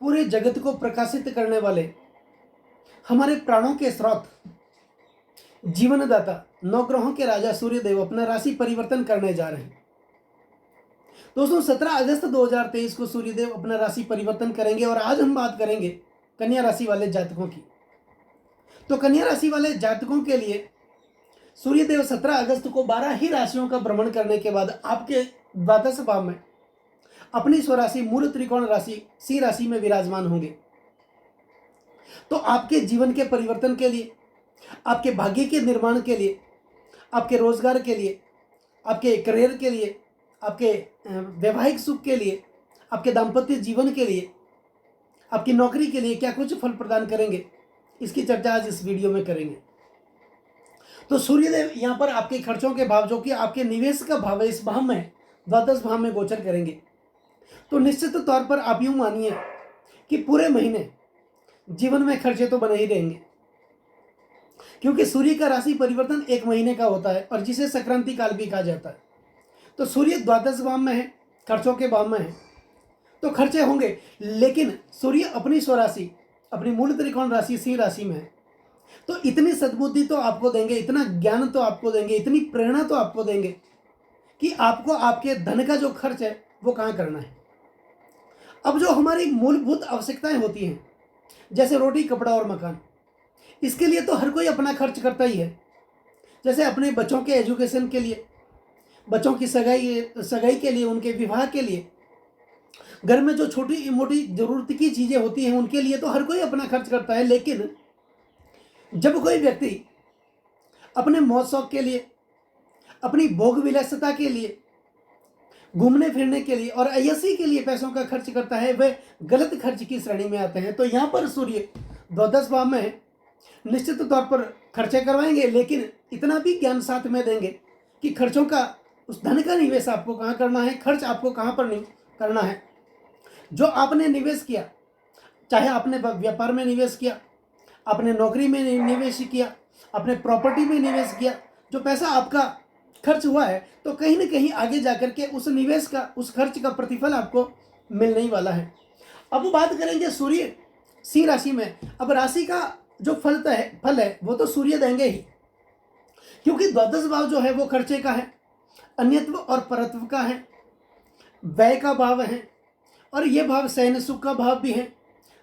पूरे जगत को प्रकाशित करने वाले, हमारे प्राणों के स्रोत, जीवनदाता, नवग्रहों के राजा सूर्यदेव अपना राशि परिवर्तन करने जा रहे हैं। दोस्तों 17 अगस्त 2023 को सूर्यदेव अपना राशि परिवर्तन करेंगे और आज हम बात करेंगे कन्या राशि वाले जातकों की। तो कन्या राशि वाले जातकों के लिए सूर्यदेव 17 अगस्त को 12 ही राशियों का भ्रमण करने के बाद आपके द्वादश भाव में अपनी स्वराशि मूल त्रिकोण राशि सिंह राशि में विराजमान होंगे। तो आपके जीवन के परिवर्तन के लिए, आपके भाग्य के निर्माण के लिए, आपके रोजगार के लिए, आपके करियर के लिए, आपके वैवाहिक सुख के लिए, आपके दाम्पत्य जीवन के लिए, आपकी नौकरी के लिए क्या कुछ फल प्रदान करेंगे, इसकी चर्चा आज इस वीडियो में करेंगे। तो सूर्यदेव यहाँ पर आपके खर्चों के भाव, जो कि आपके निवेश का भाव है, इस भाव में द्वादश भाव में गोचर करेंगे। तो निश्चित तौर पर आप यूं मानिए कि पूरे महीने जीवन में खर्चे तो बने ही रहेंगे, क्योंकि सूर्य का राशि परिवर्तन 1 महीने का होता है और जिसे संक्रांति काल भी कहा जाता है। तो सूर्य द्वादश भाव में है, खर्चों के भाव में है, तो खर्चे होंगे, लेकिन सूर्य अपनी स्वराशि, अपनी मूल त्रिकोण राशि सिंह राशि में है। तो इतनी सद्बुद्धि तो आपको देंगे, इतना ज्ञान तो आपको देंगे, इतनी प्रेरणा तो आपको देंगे कि आपको आपके धन का जो खर्च है वो कहाँ करना है। अब जो हमारी मूलभूत आवश्यकताएं होती हैं, जैसे रोटी, कपड़ा और मकान, इसके लिए तो हर कोई अपना खर्च करता ही है। जैसे अपने बच्चों के एजुकेशन के लिए, बच्चों की सगाई के लिए, उनके विवाह के लिए, घर में जो छोटी मोटी जरूरत की चीज़ें होती हैं उनके लिए तो हर कोई अपना खर्च करता है। लेकिन जब कोई व्यक्ति अपने मौज शौक के लिए, अपनी भोग विलासिता के लिए, घूमने फिरने के लिए और अय्यासी के लिए पैसों का खर्च करता है, वह गलत खर्च की श्रेणी में आते हैं। तो यहाँ पर सूर्य द्वादश भाव में है, निश्चित तौर पर खर्चे करवाएंगे, लेकिन इतना भी ज्ञान साथ में देंगे कि खर्चों का, उस धन का निवेश आपको कहाँ करना है, खर्च आपको कहाँ पर नहीं करना है। जो आपने निवेश किया, चाहे आपने व्यापार में निवेश किया, आपने नौकरी में निवेश किया, आपने प्रॉपर्टी में निवेश किया, जो पैसा आपका खर्च हुआ है, तो कहीं ना कहीं आगे जाकर के उस निवेश का, उस खर्च का प्रतिफल आपको मिलने ही वाला है। अब बात करेंगे सूर्य सिंह राशि में। अब राशि का जो फल है वो तो सूर्य देंगे ही, क्योंकि द्वादश भाव जो है वो खर्चे का है, अन्यत्व और परत्व का है, व्यय का भाव है, और ये भाव सहन सुख का भाव भी है,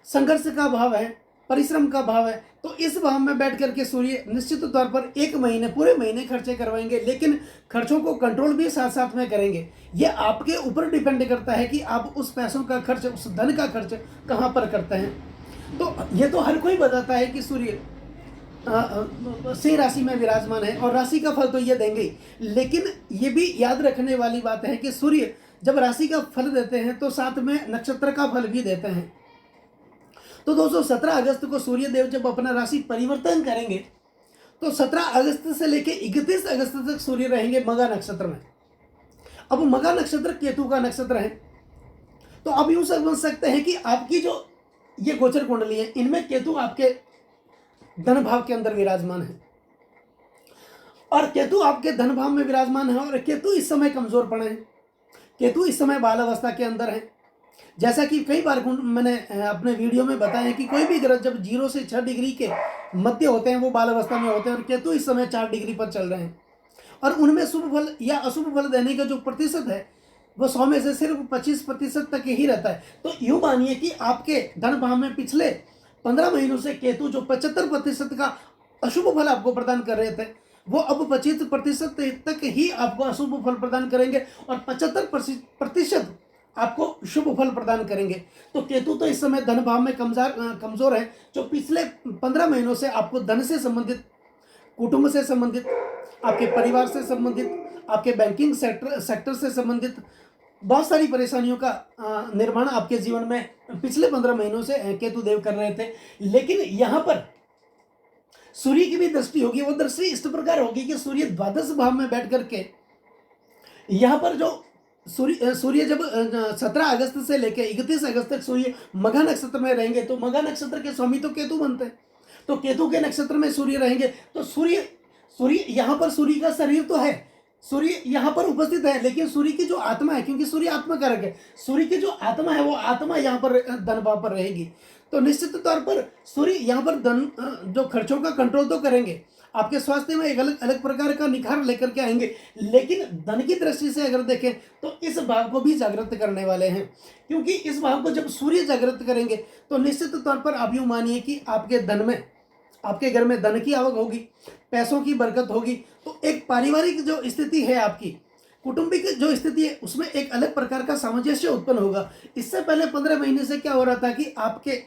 संघर्ष का भाव है, परिश्रम का भाव है। तो इस भाव में बैठ करके सूर्य निश्चित तौर पर 1 महीने, पूरे महीने खर्चे करवाएंगे, लेकिन खर्चों को कंट्रोल भी साथ साथ में करेंगे। ये आपके ऊपर डिपेंड करता है कि आप उस पैसों का खर्च, उस धन का खर्च कहाँ पर करते हैं। तो ये तो हर कोई बताता है कि सूर्य सिंह राशि में विराजमान है और राशि का फल तो ये देंगे ही, लेकिन ये भी याद रखने वाली बात है कि सूर्य जब राशि का फल देते हैं तो साथ में नक्षत्र का फल भी देते हैं। तो दोस्तों 17 अगस्त को सूर्यदेव जब अपना राशि परिवर्तन करेंगे तो 17 अगस्त से लेकर 31 अगस्त तक सूर्य रहेंगे मघा नक्षत्र में। अब मघा नक्षत्र केतु का नक्षत्र है, तो आप यूं समझ सकते हैं कि आपकी जो ये गोचर कुंडली है, इनमें केतु आपके धन भाव के अंदर विराजमान है, और केतु आपके धन भाव में विराजमान है, और केतु इस समय कमजोर पड़े हैं। केतु इस समय बाल अवस्था के अंदर है। जैसा कि कई बार मैंने अपने वीडियो में बताया है कि कोई भी ग्रह जब 0 से 6 डिग्री के मध्य होते हैं वो बाल अवस्था में होते हैं, और केतु इस समय 4 डिग्री पर चल रहे हैं, और उनमें शुभ फल या अशुभ फल देने का जो प्रतिशत है वो 100 में से सिर्फ 25% तक ही रहता है। तो यूँ मानिए कि आपके धन भाव में पिछले 15 महीनों से केतु जो 75% का अशुभ फल आपको प्रदान कर रहे थे, वो अब 25% तक ही आपको अशुभ फल प्रदान करेंगे और 75% आपको शुभ फल प्रदान करेंगे। तो केतु तो इस समय धन भाव में कमजोर है, जो पिछले 15 महीनों से आपको धन से संबंधित, कुटुंब से संबंधित, आपके परिवार से संबंधित, आपके बैंकिंग सेक्टर से संबंधित बहुत सारी परेशानियों का निर्माण आपके जीवन में पिछले 15 महीनों से केतु देव कर रहे थे। लेकिन यहाँ पर सूर्य की भी दृष्टि होगी, वो दृष्टि इस प्रकार होगी कि सूर्य द्वादश भाव में बैठ करके यहाँ पर जो सूर्य जब 17 अगस्त से लेकर 31 अगस्त तक सूर्य मघा नक्षत्र में रहेंगे, तो मघा नक्षत्र के स्वामी तो केतु बनते हैं, तो केतु के नक्षत्र में सूर्य रहेंगे। तो सूर्य यहाँ पर सूर्य का शरीर तो है, सूर्य यहाँ पर उपस्थित है, लेकिन सूर्य की जो आत्मा है, क्योंकि सूर्य आत्मा कारक है, सूर्य की जो आत्मा है वो आत्मा यहाँ पर धन भाव पर रहेगी। तो निश्चित तौर पर सूर्य यहाँ पर धन जो खर्चों का कंट्रोल तो करेंगे, आपके स्वास्थ्य में एक अलग अलग प्रकार का निखार लेकर के आएंगे, लेकिन धन की दृष्टि से अगर देखें तो इस भाव को भी जागृत करने वाले हैं, क्योंकि इस भाव को जब सूर्य जागृत करेंगे तो निश्चित तौर पर आप यूँ मानिए कि आपके धन में, आपके घर में धन की आवक होगी, पैसों की बरकत होगी। तो एक पारिवारिक जो स्थिति है आपकी, कौटुंबिक जो स्थिति है, उसमें एक अलग प्रकार का सामंजस्य उत्पन्न होगा। इससे पहले 15 महीने से क्या हो रहा था कि आपके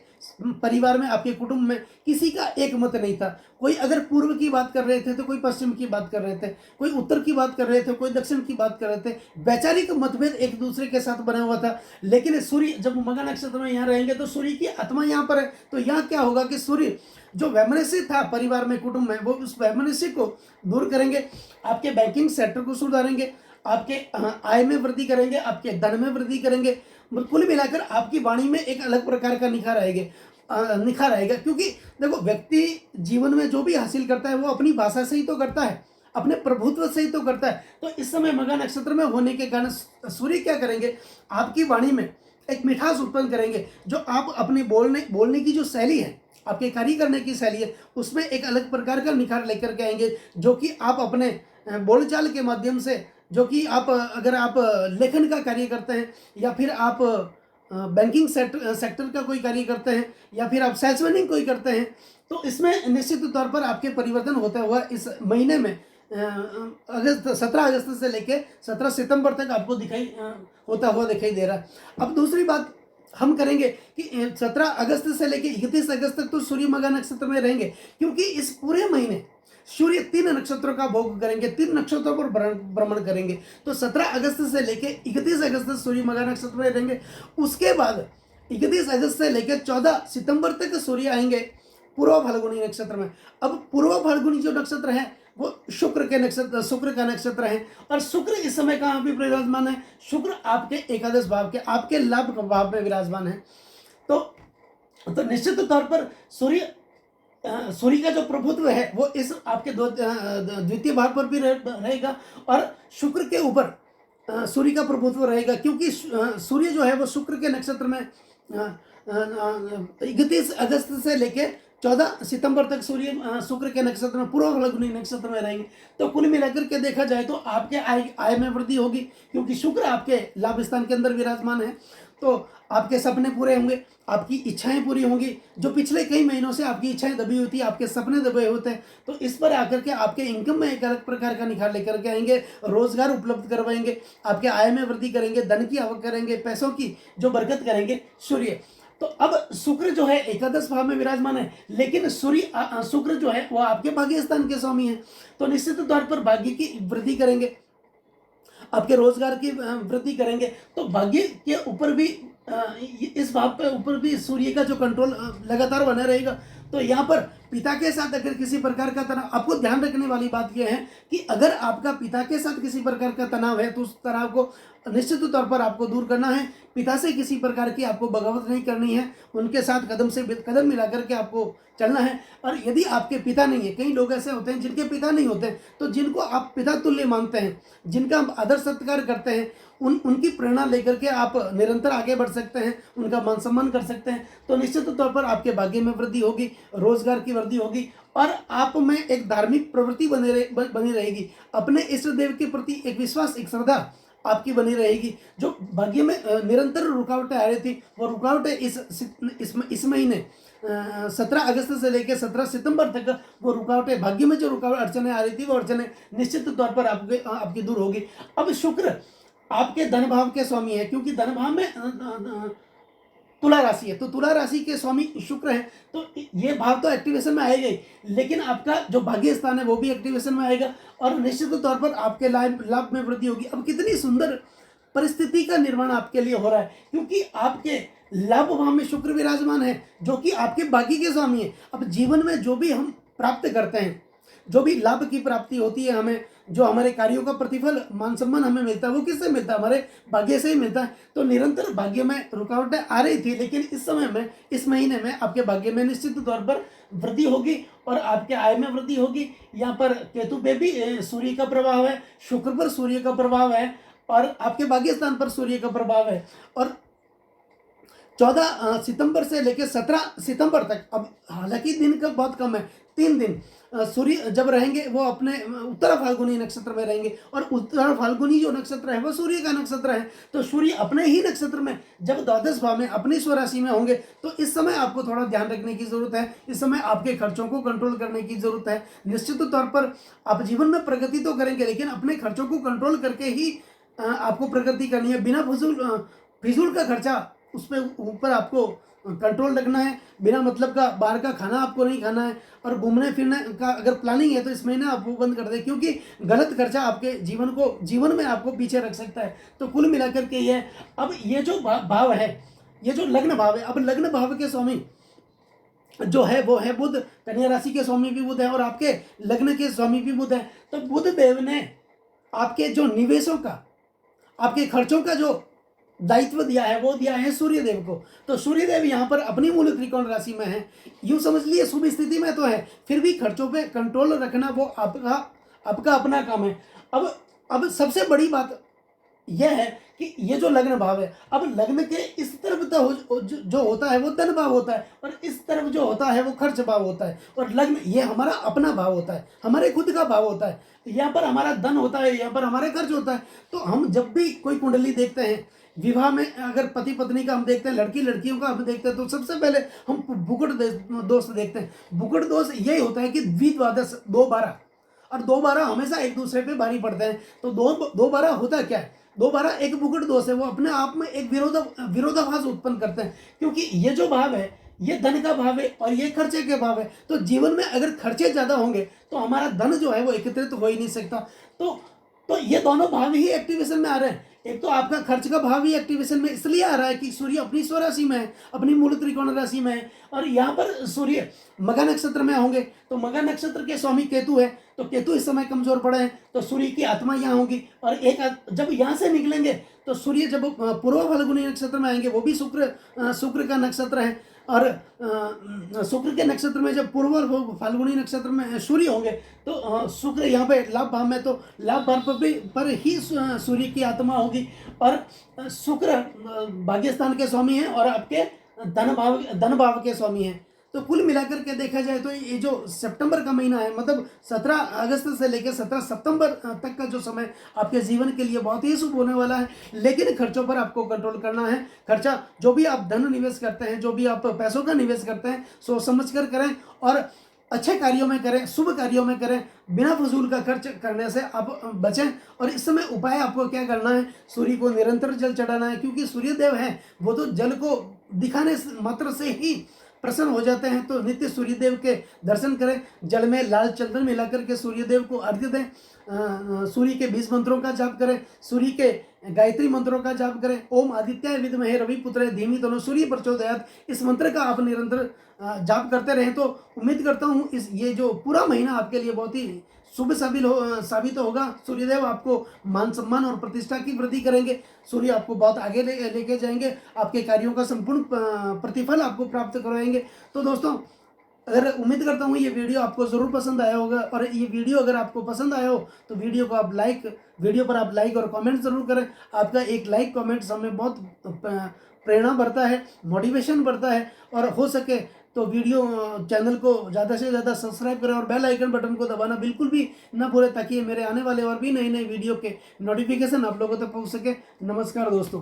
परिवार में, आपके कुटुंब में किसी का एक मत नहीं था। कोई अगर पूर्व की बात कर रहे थे तो कोई पश्चिम की बात कर रहे थे, कोई उत्तर की बात कर रहे थे, कोई दक्षिण की बात कर रहे थे। वैचारिक मतभेद एक दूसरे के साथ बना हुआ था। लेकिन सूर्य जब मघा नक्षत्र में यहाँ रहेंगे तो सूर्य की आत्मा यहाँ पर है, तो यहाँ क्या होगा कि सूर्य जो वैमनस्य था परिवार में, कुटुंब में, वो उस वैमनस्य को दूर करेंगे, आपके बैंकिंग सेक्टर को सुधारेंगे, आपके आय में वृद्धि करेंगे, आपके धन में वृद्धि करेंगे। कुल मिलाकर आपकी वाणी में एक अलग प्रकार का निखार आएगा। क्योंकि देखो, व्यक्ति जीवन में जो भी हासिल करता है वो अपनी भाषा से ही तो करता है, अपने प्रभुत्व से ही तो करता है। तो इस समय मघा नक्षत्र में होने के कारण सूर्य क्या करेंगे, आपकी वाणी में एक मिठास उत्पन्न करेंगे। जो आप अपने बोलने की जो शैली है, आपके कार्य करने की शैली है, उसमें एक अलग प्रकार का निखार लेकर के आएंगे, जो कि आप अपने बोलचाल के माध्यम से, जो कि आप अगर आप लेखन का कार्य करते हैं, या फिर आप बैंकिंग सेक्टर का कोई कार्य करते हैं, या फिर आप सेल्समैनिंग कोई करते हैं, तो इसमें निश्चित तौर पर आपके परिवर्तन होता हुआ इस महीने में 17 अगस्त से लेकर 17 सितंबर तक आपको होता हुआ दिखाई दे रहा है। अब दूसरी बात हम करेंगे कि 17 अगस्त से लेकर 31 अगस्त तक तो सूर्य मघा नक्षत्र में रहेंगे, क्योंकि इस पूरे महीने सूर्य 3 नक्षत्रों का भोग करेंगे, 3 नक्षत्रों पर भ्रमण करेंगे। तो 17 अगस्त से लेकर 31 अगस्त तक सूर्य मघा नक्षत्र में रहेंगे। उसके बाद 31 अगस्त से लेकर 14 सितंबर तक सूर्य आएंगे पूर्व फाल्गुनी नक्षत्र में। अब पूर्व फाल्गुनी जो नक्षत्र है वो शुक्र का नक्षत्र है, और शुक्र इस समय कहाँ भी विराजमान है, शुक्र आपके एकादश भाव के, आपके लाभ भाव में विराजमान है। तो निश्चित तौर पर सूर्य का जो प्रभुत्व है वो इस आपके द्वितीय भाव पर भी रहेगा, और शुक्र के ऊपर सूर्य का प्रभुत्व रहेगा, क्योंकि सूर्य जो है वो शुक्र के नक्षत्र में 31 अगस्त से लेके 14 सितंबर तक सूर्य शुक्र के नक्षत्र में, पूर्व फाल्गुनी नक्षत्र में रहेंगे। तो कुल मिलाकर के देखा जाए तो आपके आय में वृद्धि होगी, क्योंकि शुक्र आपके लाभ स्थान के अंदर विराजमान है। तो आपके सपने पूरे होंगे, आपकी इच्छाएं पूरी होंगी। जो पिछले कई महीनों से आपकी इच्छाएं दबी होती है, आपके सपने दबे होते हैं, तो इस पर आकर के आपके इनकम में एक अलग प्रकार का निखार लेकर के आएंगे, रोजगार उपलब्ध करवाएंगे, आपके आय में वृद्धि करेंगे, धन की आवक करेंगे, पैसों की जो बरकत करेंगे सूर्य। तो अब शुक्र जो है एकादश भाव में विराजमान है, लेकिन शुक्र जो है वो आपके भाग्य स्थान के स्वामी है। तो निश्चित तौर पर भाग्य की वृद्धि करेंगे, आपके रोजगार की वृद्धि करेंगे। तो भाग्य के ऊपर भी इस भाव पे ऊपर भी सूर्य का जो कंट्रोल लगातार बना रहेगा। तो यहाँ पर पिता के साथ अगर किसी प्रकार का तनाव, आपको ध्यान रखने वाली बात यह है कि अगर आपका पिता के साथ किसी प्रकार का तनाव है तो उस तनाव को निश्चित तौर पर आपको दूर करना है। पिता से किसी प्रकार की आपको बगावत नहीं करनी है, उनके साथ कदम से कदम मिलाकर के आपको चलना है। और यदि आपके पिता नहीं है, कई लोग ऐसे होते हैं जिनके पिता नहीं होते, तो जिनको आप पिता तुल्य मानते हैं, जिनका आप आदर सत्कार करते हैं, उनकी प्रेरणा लेकर के आप निरंतर आगे बढ़ सकते हैं, उनका मान सम्मान कर सकते हैं। तो निश्चित तौर पर आपके भाग्य में वृद्धि होगी, रोजगार की वृद्धि होगी, और आप में एक धार्मिक प्रवृत्ति बनी रहेगी। अपने इष्ट देव के प्रति एक विश्वास, एक श्रद्धा आपकी बनी रहेगी। जो भाग्य में निरंतर रुकावटें आ रही थी, वो रुकावटें इस महीने 17 अगस्त से लेकर 17 सितंबर तक वो रुकावटें, भाग्य में जो रुकावट अड़चने आ रही थी, वो अड़चने निश्चित तौर पर आपकी दूर होगी। अब शुक्र आपके धन भाव के स्वामी है, क्योंकि धन भाव में तुला राशि है, तो तुला राशि के स्वामी शुक्र है। तो ये भाव तो एक्टिवेशन में आएगा ही, लेकिन आपका जो भाग्य स्थान है वो भी एक्टिवेशन में आएगा, और निश्चित तौर पर आपके लाभ में वृद्धि होगी। अब कितनी सुंदर परिस्थिति का निर्माण आपके लिए हो रहा है, क्योंकि आपके लाभ भाव में शुक्र विराजमान है, जो कि आपके भाग्य के स्वामी है। अब जीवन में जो भी हम प्राप्त करते हैं, जो भी लाभ की प्राप्ति होती है हमें, जो हमारे कार्यों का प्रतिफल मान सम्मान हमें मिलता है, वो किससे मिलता है? हमारे भाग्य से ही मिलता है। तो निरंतर भाग्य में रुकावटें आ रही थी, लेकिन इस समय में, इस महीने में आपके भाग्य में निश्चित तौर पर वृद्धि होगी और आपके आय में वृद्धि होगी। यहाँ पर केतु पे भी सूर्य का प्रभाव है, शुक्र पर सूर्य का प्रभाव है और आपके भाग्य स्थान पर सूर्य का प्रभाव है। और 14 सितंबर से लेकर 17 सितंबर तक, अब हालांकि दिन का बहुत कम है, 3 दिन सूर्य जब रहेंगे वो अपने उत्तरा फाल्गुनी नक्षत्र में रहेंगे और उत्तरा फाल्गुनी जो नक्षत्र है वो सूर्य का नक्षत्र है। तो सूर्य अपने ही नक्षत्र में जब द्वादश भाव में अपनी स्वराशि में होंगे तो इस समय आपको थोड़ा ध्यान रखने की जरूरत है। इस समय आपके खर्चों को कंट्रोल करने की जरूरत है। निश्चित तौर पर आप जीवन में प्रगति तो करेंगे, लेकिन अपने खर्चों को कंट्रोल करके ही आपको प्रगति करनी है। बिना फिजूल का खर्चा, उस पर ऊपर आपको कंट्रोल रखना है। बिना मतलब का बाहर का खाना आपको नहीं खाना है और घूमने फिरने का अगर प्लानिंग है तो इस महीने आप वो बंद कर दें, क्योंकि गलत खर्चा आपके जीवन में आपको पीछे रख सकता है। तो कुल मिलाकर के ये अब ये जो भाव है, ये जो लग्न भाव है, अब लग्न भाव के स्वामी जो है वो है बुध, कन्या राशि के स्वामी भी बुध है और आपके लग्न के स्वामी भी बुध है। तो बुध देव ने आपके जो निवेशों का, आपके खर्चों का जो दायित्व दिया है वो दिया है सूर्यदेव को। तो सूर्यदेव यहाँ पर अपनी मूल त्रिकोण राशि में है, यूं समझ लिए शुभ स्थिति में तो है, फिर भी खर्चों पे कंट्रोल रखना वो आपका अपना काम है। अब सबसे बड़ी बात यह है कि ये जो लग्न भाव है, अब लग्न के इस तरफ तो जो होता है वो धन भाव होता है और इस तरफ जो होता है वो खर्च भाव होता है। और लग्न ये हमारा अपना भाव होता है, हमारे खुद का भाव होता है। यहाँ पर हमारा धन होता है, यहाँ पर हमारे खर्च होता है। तो हम जब भी कोई कुंडली देखते हैं, विवाह में अगर पति पत्नी का हम देखते हैं, लड़की लड़कियों का हम देखते हैं, तो सबसे पहले हम बुकुट दोष देखते हैं। बुकुट दोष यही होता है कि द्विद्वादश 2-12 और 2-12 हमेशा एक दूसरे पे भारी पड़ते हैं। तो 2-12 होता क्या है? 2-12 एक बुकुट दोष है, वो अपने आप में एक विरोधाभास उत्पन्न करते हैं, क्योंकि ये जो भाव है ये धन का भाव है और ये खर्चे के भाव है। तो जीवन में अगर खर्चे ज्यादा होंगे तो हमारा धन जो है वो एकत्रित हो ही नहीं सकता। तो ये दोनों भाव ही एक्टिवेशन में आ रहे हैं। एक तो आपका खर्च का भाव ही एक्टिवेशन में इसलिए आ रहा है कि सूर्य अपनी स्वराशि में है, अपनी मूल त्रिकोण राशि में है और यहाँ पर सूर्य मघा नक्षत्र में होंगे। तो मघा नक्षत्र के स्वामी केतु है, तो केतु इस समय कमजोर पड़े हैं, तो सूर्य की आत्मा यहाँ होगी। और एक जब यहाँ से निकलेंगे तो सूर्य जब पूर्व फाल्गुनी नक्षत्र में आएंगे, वो भी शुक्र का नक्षत्र है और शुक्र के नक्षत्र में जब पूर्व फाल्गुनी नक्षत्र में सूर्य होंगे तो शुक्र यहाँ पे लाभ भाव में, तो लाभ भाव पर ही सूर्य की आत्मा होगी। और शुक्र भाग्यस्थान के स्वामी हैं और आपके धन भाव के स्वामी हैं। तो कुल मिलाकर के देखा जाए तो ये जो सितंबर का महीना है, मतलब 17 अगस्त से लेकर 17 सितंबर तक का जो समय आपके जीवन के लिए बहुत ही शुभ होने वाला है। लेकिन खर्चों पर आपको कंट्रोल करना है। खर्चा जो भी आप धन निवेश करते हैं, जो भी आप पैसों का निवेश करते हैं, सोच समझ कर करें और अच्छे कार्यों में करें, शुभ कार्यों में करें। बिना फजूल का खर्च करने से आप बचें। और इस समय उपाय आपको क्या करना है? सूर्य को निरंतर जल चढ़ाना है, क्योंकि सूर्यदेव है वो तो जल को दिखाने मात्र से ही प्रसन्न हो जाते हैं। तो नित्य सूर्यदेव के दर्शन करें, जल में लाल चंदन मिलाकर के सूर्यदेव को अर्घ्य दें, सूर्य के 20 मंत्रों का जाप करें, सूर्य के गायत्री मंत्रों का जाप करें। ओम आदित्याय विद्महे रविपुत्राय धीमहि तन्नो सूर्य प्रचोदयात्, इस मंत्र का आप निरंतर जाप करते रहें। तो उम्मीद करता हूँ ये जो पूरा महीना आपके लिए बहुत ही शुभ साबित होगा। सूर्यदेव आपको मान सम्मान और प्रतिष्ठा की वृद्धि करेंगे। सूर्य आपको बहुत आगे लेके जाएंगे, आपके कार्यों का संपूर्ण प्रतिफल आपको प्राप्त करवाएंगे। तो दोस्तों, अगर उम्मीद करता हूँ ये वीडियो आपको ज़रूर पसंद आया होगा और ये वीडियो अगर आपको पसंद आया हो तो वीडियो पर आप लाइक और कमेंट ज़रूर करें। आपका एक लाइक कमेंट हमें बहुत प्रेरणा बढ़ता है, मोटिवेशन बढ़ता है। और हो सके तो चैनल को ज़्यादा से ज़्यादा सब्सक्राइब करें और बेल आइकन बटन को दबाना बिल्कुल भी ना भूलें, ताकि मेरे आने वाले और भी नई वीडियो के नोटिफिकेशन आप लोगों तक पहुंच सके। नमस्कार दोस्तों।